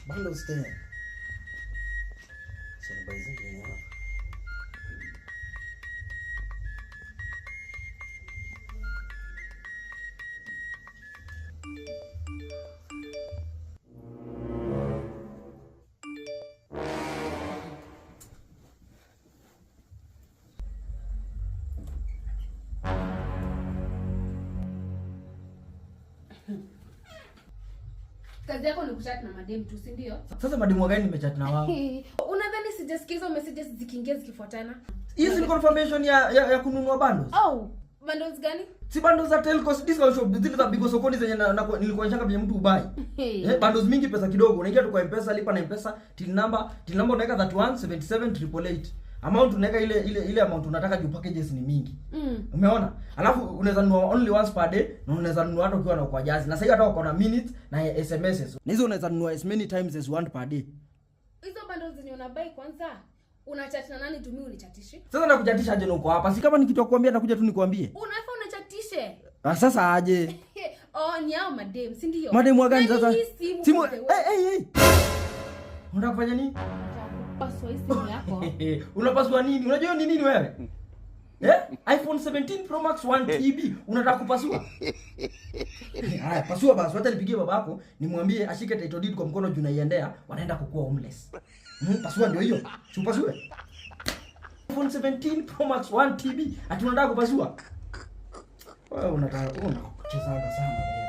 Bundles tena. Sasa baizi ni hapa. Kazi yako ni kuchat na madem tu, si ndio? Sasa mademu gani nimechat na wao? Unadhani sijasikiza messages zikiingia zikifuatana? Hizi ni confirmation ya kununua bundles. Oh, bundles gani? Si bundles za Telcos discount shop zile za Bigo sokoni zenye nilikuonyesha kwenye mtu ubai. Bundles mingi pesa kidogo. Unaingia tu kwa M-Pesa, lipa na M-Pesa, till number unaweka 317788. Amount unaweka ile amount unataka juu packages ni mingi. Umeona? Alafu unaweza nunua only once per day na unaweza nunua hata ukiwa na kwa jazi. Na sasa hata uko na minutes na SMSs. Na hizo unaweza nunua as many times as one per day. Hizo bundles zenye unabai kwanza, unachat na nani tumii unichatishi? Sasa nakuchatisha aje na uko hapa? Si kama ni kitu ya kuambia nakuja tu nikwambie. Unafaa unachatishe. Sasa aje? Oh, ni hao madem, si ndio? Mademu gani sasa? Simu. Hey. Unataka kufanya nini? Paswa simu yako. Unapaswa nini? Unajua ni nini wewe? iPhone 17 Pro Max 1 TB unataka kupasua? Haya, pasua basi. Hata nipigie babako nimwambie ashike title deed kwa mkono juu naiendea, wanaenda kukua homeless. Pasua ndio hiyo. Chupasue. iPhone 17 Pro Max 1 TB ati unataka kupasua? Wewe unataka kucheza sana wewe.